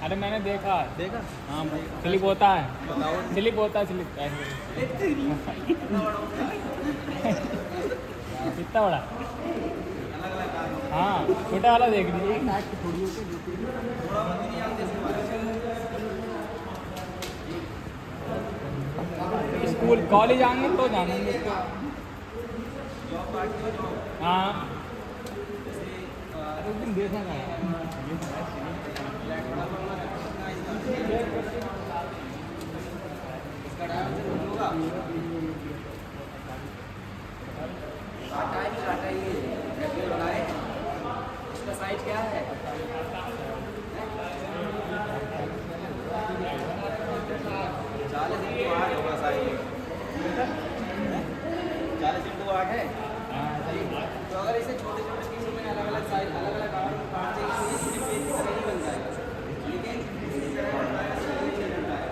अरे मैंने देखा। देखा? हाँ स्लिप होता है, बताओ। स्लिप होता है, स्लिप कितना बड़ा। अलग अलग कार में हाँ छोटा वाला देख लीजिए। थोड़ी होती है, थोड़ा बहुत भी नहीं जानते इसके बारे में। स्कूल कॉलेज आएंगे तो जानेंगे इसको। जॉब पार्टी हो जॉब हाँ जैसे उस दिन देखा था। इसका डायमेंशन होगा काटा ही काटा ही रेगुलर बनाए। इसका साइज क्या है? 40x8 होगा साइज। 40x8 है। तो अगर इसे छोटे छोटे पीसों में अलग अलग साइज अलग अलग आकार में काट देंगे तो ये सिर्फ पेज की तरह ही बन जाएगा, लेकिन इसी तरह बनता है स्लिप पेज बनता है।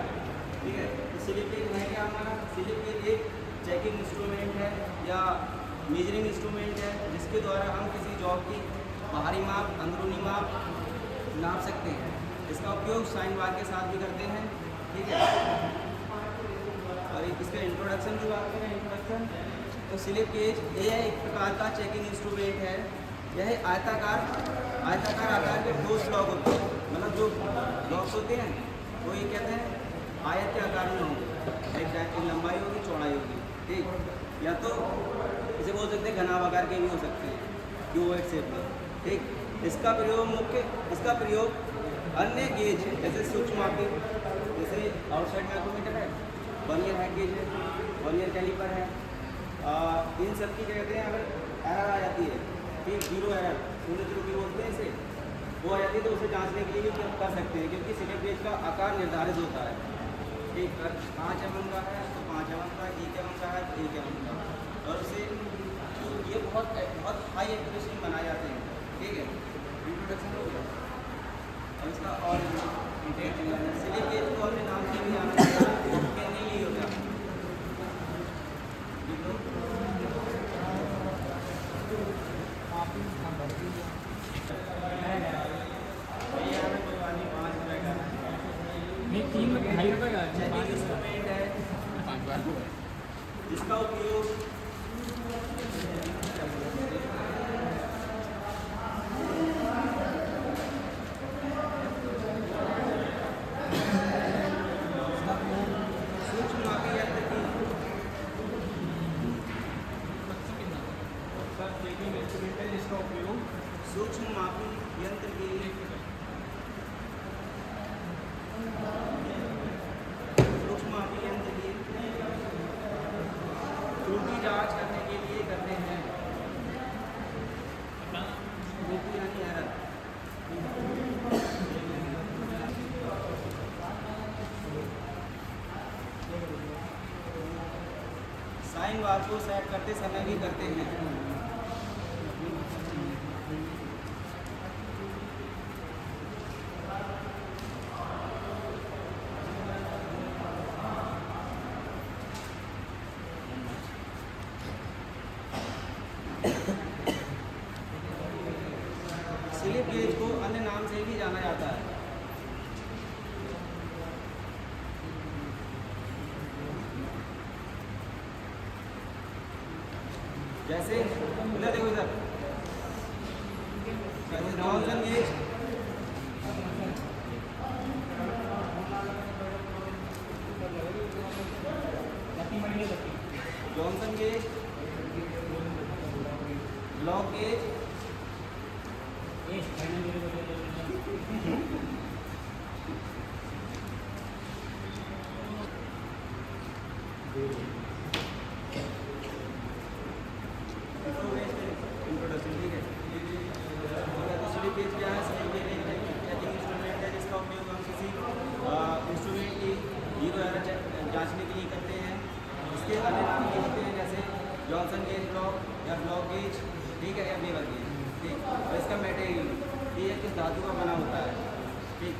ठीक है, तो स्लिप पेज है क्या हमारा? स्लिप पेज एक चेकिंग इंस्ट्रूमेंट है या मेजरिंग इंस्ट्रूमेंट है जिसके द्वारा हम किसी जॉब की बाहरी माप अंदरूनी माप नाप सकते हैं। इसका उपयोग साइन बार के साथ भी करते हैं। ठीक है, और इसका इंट्रोडक्शन की बात करें, इंट्रोडक्शन तो स्लिप गेज यह एक प्रकार का चेकिंग इंस्ट्रूमेंट है। यह आयताकार आकार के ठोस ब्लॉक होते हैं, मतलब जो ब्लॉक्स होते हैं वो ये कहते हैं आयत के आकार में होंगे, एक लंबाई होगी चौड़ाई होगी। ठीक, या तो इसे बोल सकते हैं घनाभ आकार के भी हो सकते हैं, क्यूबॉइड शेप में। ठीक, इसका प्रयोग अन्य गेज जैसे सूक्ष्ममापी जैसे आउटसाइड माइक्रोमीटर है, वर्नियर हाइट गेज है, वर्नियर कैलिपर है, इन सब की क्या कहते हैं अगर एरर आ जाती है, ठीक, जीरो एरर, शून्य त्रुटि बोलते हैं इसे, वो आ जाती है तो उसे जांचने के लिए भी कर सकते हैं, क्योंकि स्लिप गेज का आकार निर्धारित होता है। ठीक, अगर 5 mm का है तो 5 mm का, 1 mm का है तो 1 mm का, और उसे ये बहुत हाई एक्यूरेसी में बनाए जाते हैं। ठीक है, इंट्रोडक्शन हो गया। और इसका और स्लिप गेज को अपने नाम से भी जाना जाता है, नहीं यही हो गया। नहीं 3 2.5 रुपये का चेकिंग इंस्ट्रूमेंट है जिसका उपयोग सूक्ष्ममापी यंत्र की सूक्ष्ममापी यंत्र की त्रुटि जांच करने के लिए करते हैं। त्रुटि यानी एरर। साइन बार को सेट करते समय भी करते हैं। स्लिप गेज को अन्य नाम से भी जाना जाता है। जैसे इधर देखो, इधर Johnson gauge, Johnson gauge, block gauge, introduction. ठीक है, तो स्लिप गेज क्या है? स्लिप गेज एक चेकिंग इंस्ट्रूमेंट है जिसका उपयोग हम किसी इंस्ट्रूमेंट की जीरो एरर जांचने के लिए करते हैं। इसके अन्य नाम ये होते हैं जैसे जॉनसन गेज ब्लॉक या ब्लॉक गेज, ठीक है, या बेवर गेज। ठीक, और इसका मटेरियल ये किस धातु का बना होता है। ठीक,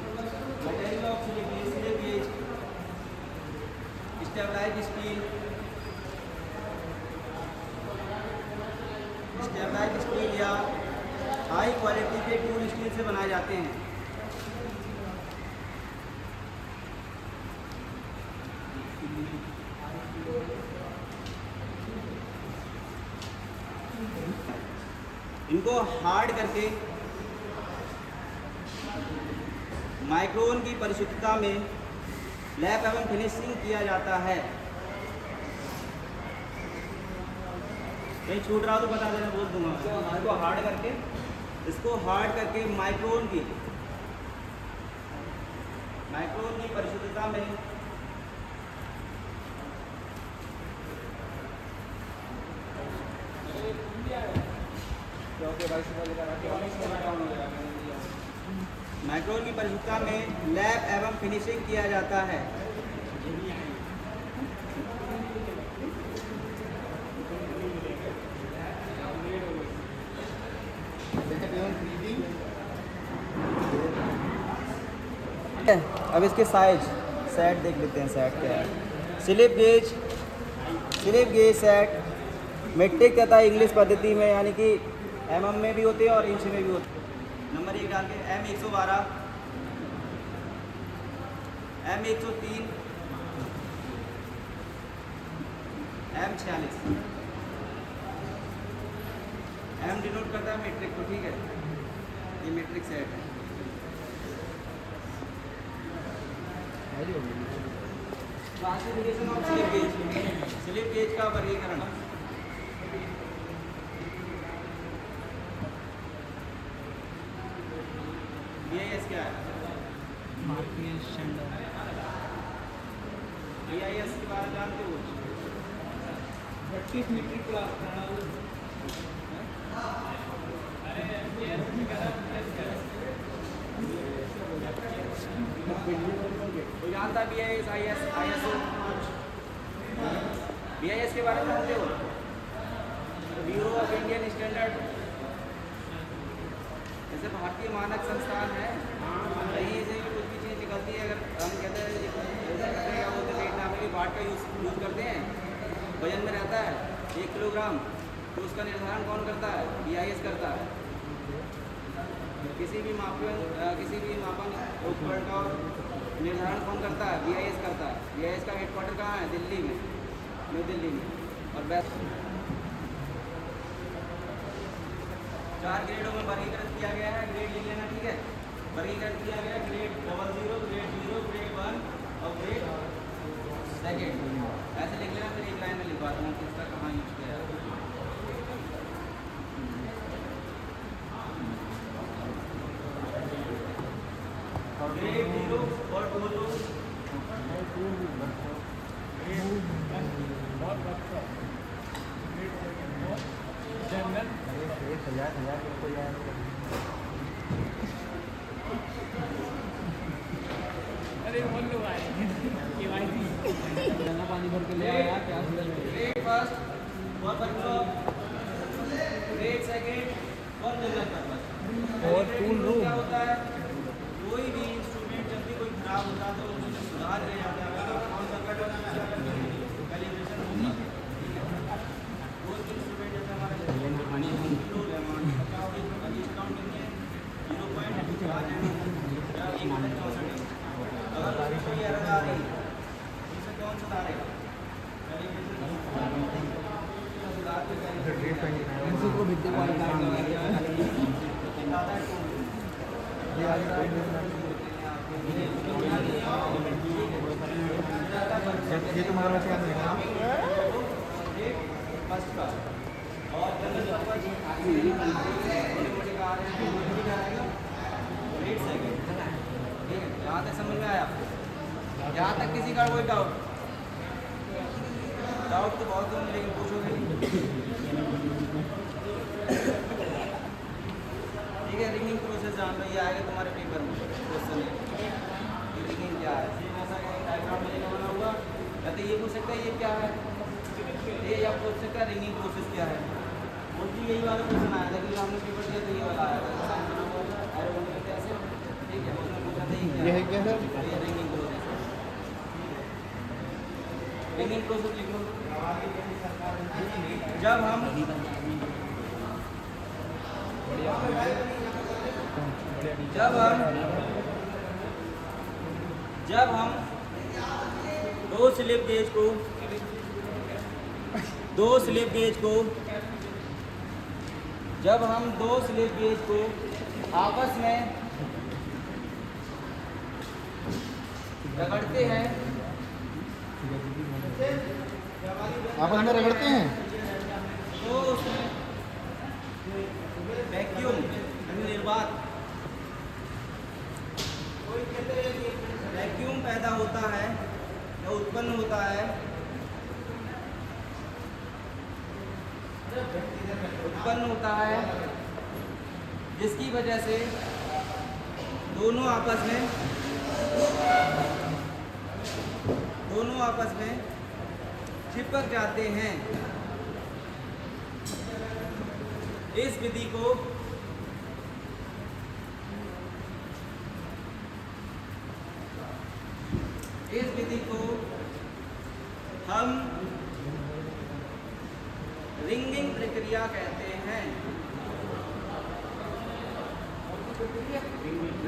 material of slip gauge stabilised steel, stabilised steel या हाई क्वालिटी के टूल स्टील से बनाए जाते हैं। इनको हार्ड करके माइक्रोन की परिशुद्धता में लैप एवं फिनिशिंग किया जाता है। कहीं छूट रहा हो तो बता देना, बोल दूंगा। इसको हार्ड करके माइक्रोन की परिशुद्धता में लैप एवं फिनिशिंग किया जाता है। अब इसके सेट देख लेते हैं। सेट क्या है? स्लिप गेज सेट मेट्रिक तथा इंग्लिश पद्धति में, यानी कि mm में भी होते हैं और इंच में भी होते हैं। नंबर 1 डाल के M112, M103, M46। M denote करता है मेट्रिक को, ठीक है। ये मेट्रिक सेट है। क्लासिफिकेशन ऑफ स्लिप गेज का वर्गीकरण। BIS क्या है? BIS के बारे में जानते हो? 32 मीट्रिक क्लास कोई जानता है BIS, IS, ISO? BIS के बारे में जानते हो? ब्यूरो ऑफ इंडियन स्टैंडर्ड, जैसे भारतीय मानक संस्थान है, कहीं से कुछ भी चीज़ निकलती है, अगर हम कहते हैं क्या बोलते हैं, पेट बाट का यूज़ करते हैं, वजन में रहता है 1 किलोग्राम, तो उसका निर्धारण कौन करता है? BIS करता है। किसी भी मापन उपकरण का निर्धारण कौन करता है? BIS करता है। BIS का हेडक्वार्टर कहाँ है? दिल्ली में, न्यू दिल्ली में। और बेस्ट 4 ग्रेडों में वर्गीकृत किया गया है। ग्रेड लिख लेना, ठीक है। वर्गीकृत किया गया ग्रेड 00, ग्रेड 0, ग्रेड 1 और ग्रेड 2। ऐसे लिख लेना, फिर एक लाइन में लिखवा दूँगा कि इसका कहाँ यूज किया है। ग्रेड 0 और 2 अरे बोल लो भाई पानी भर के ले आया क्या? Grade first for workshop, grade second for general purpose. और टूल रूम क्या होता है? कोई भी इंस्ट्रूमेंट जब भी कोई खराब होता है तो उसमें जब सुधार किया जाता है, तो कौन सा कैलिब्रेशन होगा? कोई भी इंस्ट्रूमेंट जैसे हमारा अगर कोई एरर आ रही है, उसे कौन सुधारेगा? ये तो मगर वैसे याद नहीं फर्स्ट का और जनरल पर्पस ग्रेड सेकंड, ठीक है। यहाँ तक समझ में आया? यहाँ तक किसी का कोई डाउट तो बहुत होंगे, लेकिन पूछोगे नहीं, ठीक है। रिंगिंग प्रोसेस जान लो, ये आएगा तुम्हारे पेपर में क्वेश्चन है। रिंगिंग क्या है? ऐसा डायग्राम मिलेगा बना हुआ, कहते ये पूछ सकता है ये क्या है, ये या पूछ सकता है रिंगिंग प्रोसेस क्या है। मोस्टली यही वाला क्वेश्चन आया था कि हमने पेपर दिया तो ये वाला आया था, ऐसे, ठीक है। उसने पूछा था ये है क्या सर? ये रिंगिंग प्रोसेस, रिंगिंग प्रोसेस लिख लो। जब हम दो स्लिप गेज को जब हम दो स्लिप गेज को आपस में रगड़ते हैं, आपस में रगड़ते हैं तो उसमें वैक्यूम निर्वात वैक्यूम पैदा होता है या उत्पन्न होता है, जिसकी वजह से दोनों आपस में चिपक जाते हैं। इस विधि को हम रिंगिंग प्रक्रिया कहते हैं।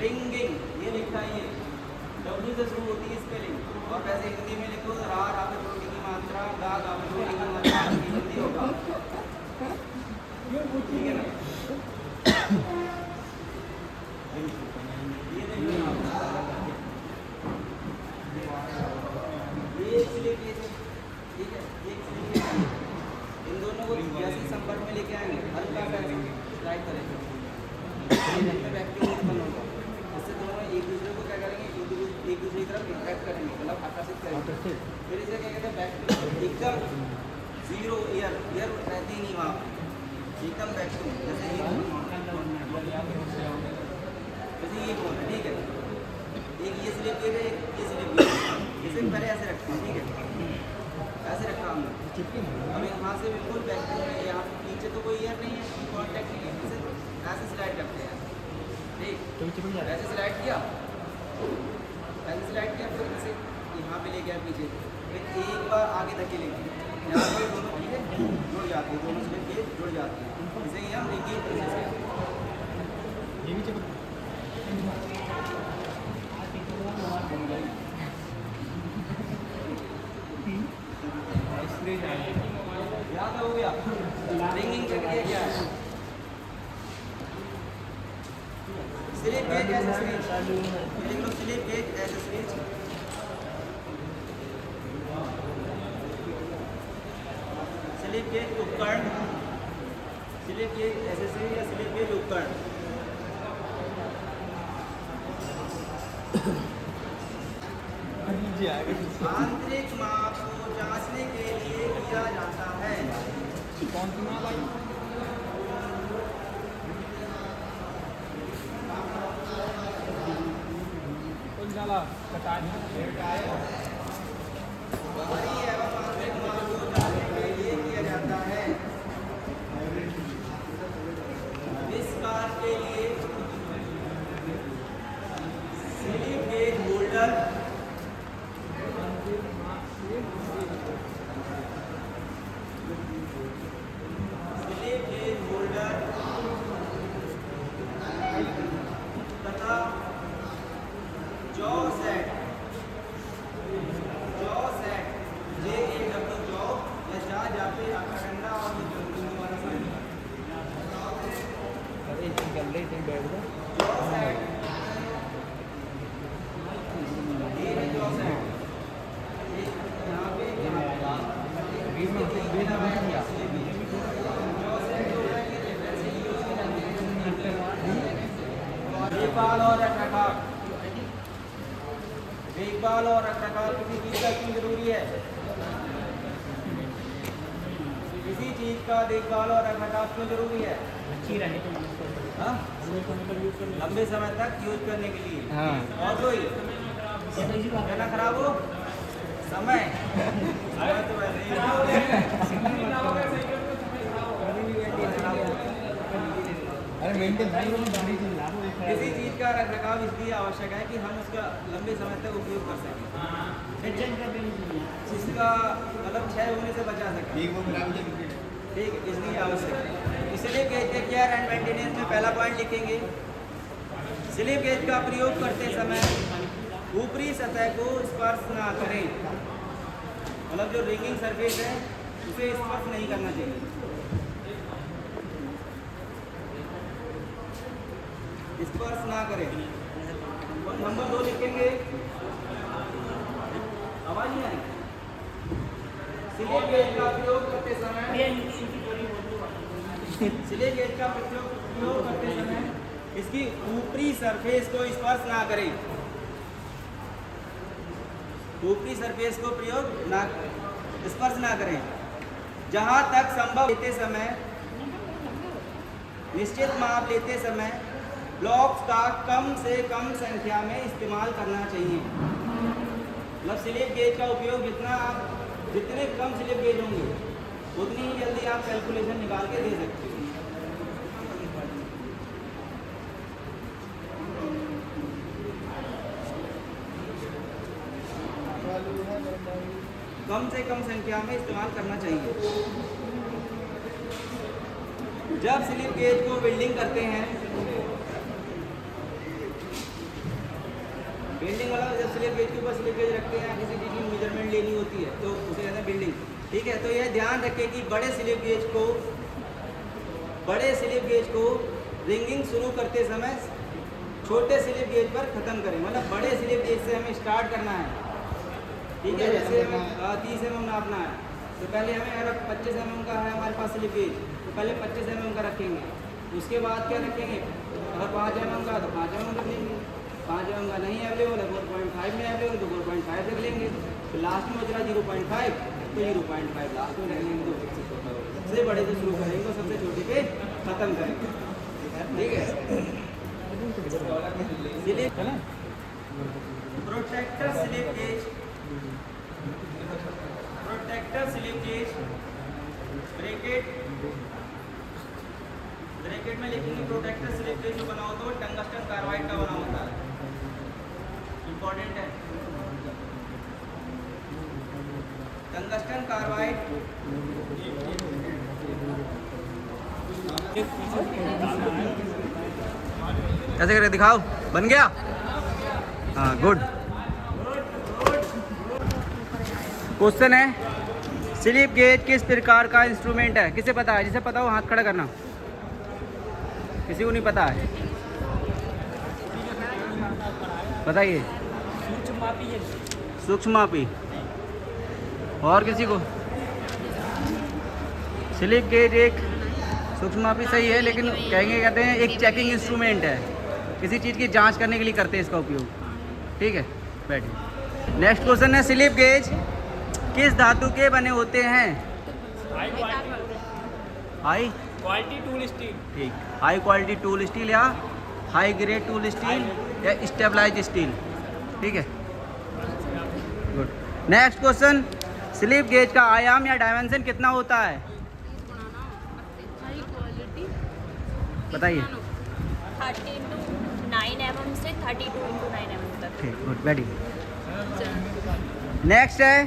रिंगिंग ये लिखा है, डब्ल्यू से शुरू होती है स्पेलिंग, और वैसे हिंदी में लिखो तो रा रा पे छोटी की मात्रा, गा गा पे छोटी की मात्रा, हिंदी होगा, ठीक है ना। ये देखो ये इसलिए ठीक है, इन दोनों को जैसे संपर्क में लेके आएंगे, हल्का सा स्लाइड करेंगे, वैक्यूम उत्पन्न होगा, इससे दोनों एक दूसरे को क्या करेंगे, एक दूसरे की तरफ इंटरेक्ट करेंगे, मतलब आकर्षित करेंगे। फिर इसे क्या कहते हैं, वैक्यूम एकदम जीरो एयर रहती नहीं वहाँ, एकदम वैक्यूम, जैसे ये फोन है, ठीक है, एक ये स्लिप गेज है, एक ये स्लिप गेज है, इसे पहले ऐसे रखते हैं, ठीक है, ऐसे रखा हमने, अब यहाँ से बिल्कुल वैक्यूम है, यहाँ नीचे तो कोई एयर नहीं है, कॉन्टैक्ट नहीं है, इसे ऐसे स्लाइड करते हैं, ठीक, ऐसे स्लाइड किया, फिर इसे यहाँ पे ले गया पीछे, फिर एक बार आगे धकेलेंगे, यहाँ पर दोनों चीज़ें जुड़ जाती है, दोनों स्लिप गेज जुड़ जाती है, इसे ही हम रिंगिंग प्रोसेस कहते हैं। याद हो गया रिंगिंग प्रक्रिया क्या है? Slip gauge as a switch, लिख लो slip gauge as a switch, slip gauge उपकरण, स्लिप गेज एसेसरी या स्लिप गेज उपकरण। आंतरिक माप को जांचने के लिए किया जाता है। कौन सी माप आई? कौन डाला? बाहरी एवं आंतरिक माप को जांचने के लिए किया जाता है। इस कार्य के लिए स्लिप गेज होल्डर, तथा जॉ सेट JAW जॉ या जा पे आपका डंडा और बिंदु वाला साइन, जॉ सेट ये है जॉ सेट, यहाँ पे देखभाल और रखरखाव किसी चीज़ का क्यों जरूरी है? किसी चीज़ का देखभाल और रखरखाव क्यों जरूरी है? अच्छी रहे तो लंबे समय तक यूज करने के लिए। और कोई ना खराब हो समय तो वैसे ही किसी चीज़ का रखरखाव इसलिए आवश्यक है कि हम उसका लंबे समय तक उपयोग कर सकें, जिसका मतलब क्षय होने से बचा सकें, ठीक है, इसलिए आवश्यक है। इसलिए कहते हैं केयर एंड मेंटेनेंस में पहला पॉइंट लिखेंगे, स्लिप गेज का प्रयोग करते समय ऊपरी सतह को स्पर्श ना करें, मतलब जो रिंगिंग सरफेस है उसे स्पर्श नहीं करना चाहिए। स्पर्श ना करें। और नंबर 2 लिखेंगे, आवाज नहीं आई। स्लिप गेज का प्रयोग करते समय स्लिप गेज का प्रयोग करते समय इसकी ऊपरी सरफेस को स्पर्श ना करें। ऊपरी सरफेस को स्पर्श ना करें। जहां तक संभव लेते समय, निश्चित माप लेते समय ब्लॉक्स का कम से कम संख्या में इस्तेमाल करना चाहिए। मतलब स्लिप गेज का उपयोग जितने कम स्लिप गेज होंगे उतनी ही जल्दी आप कैलकुलेशन निकाल के दे सकते हो। कम से कम संख्या में इस्तेमाल करना चाहिए। जब स्लिप गेज को वेल्डिंग करते हैं, वेल्डिंग वाला जब स्लिप गेज के ऊपर स्लिप गेज रखते हैं, किसी चीज़ की मेजरमेंट लेनी होती है तो उसे कहते हैं वेल्डिंग। ठीक है, तो यह ध्यान रखें कि बड़े स्लिप गेज को रिंगिंग शुरू करते समय छोटे स्लिप गेज पर ख़त्म करें। मतलब बड़े स्लिप गेज से हमें स्टार्ट करना है। ठीक है, जैसे हमें 30 mm नापना है तो पहले हमें अगर 25 mm का है हमारे पास स्लिप गेज तो पहले 25 mm का रखेंगे। उसके बाद क्या रखेंगे, अगर 5 mm का तो 5 mm रख लेंगे। 5 mm का नहीं अवेलेबल है, 4.5 में अवेलेबल तो 4.5 रख लेंगे। तो लास्ट में बचला 0.5 तो 0.5 लास्ट में रख लेंगे। तो सबसे बड़े से शुरू करेंगे और सबसे छोटे पे ख़त्म करेंगे। ठीक है, प्रोटेक्टर स्लिप गेज ब्रैकेट में लिखेंगे। प्रोटेक्टर स्लिप गेज जो बना होता है वो टंगस्टन कार्बाइड का बना होता है। इंपॉर्टेंट है, टंगस्टन कार्बाइड। कैसे करके दिखाओ, बन गया? हाँ, गुड। क्वेश्चन है, स्लिप गेज किस प्रकार का इंस्ट्रूमेंट है? किसे पता है? जिसे पता हो हाथ खड़ा करना। किसी को नहीं पता है? बताइए। सूक्ष्ममापी। और किसी को? स्लिप गेज एक सूक्ष्ममापी सही है, लेकिन कहते हैं एक चेकिंग इंस्ट्रूमेंट है। किसी चीज़ की जांच करने के लिए करते हैं इसका उपयोग। ठीक है, बैठिए। नेक्स्ट क्वेश्चन है, स्लिप गेज किस धातु के बने होते हैं? High quality tool steel. ठीक, हाई क्वालिटी टूल स्टील या हाई ग्रेड टूल स्टील या स्टेबलाइज स्टील। ठीक है, good. Next question, slip gauge का आयाम या डायमेंशन कितना होता है? बताइए। 32 mm से 32 × 9 mm तक। ठीक, गुड, बैठिए। नेक्स्ट है,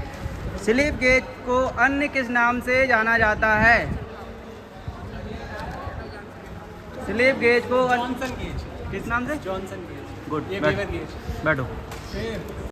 स्लिप गेज को अन्य किस नाम से जाना जाता है? स्लिप गेज को जॉनसन गेज। किस नाम से? Johnson gauge. गुड, ये बेवर गेज। बैठो।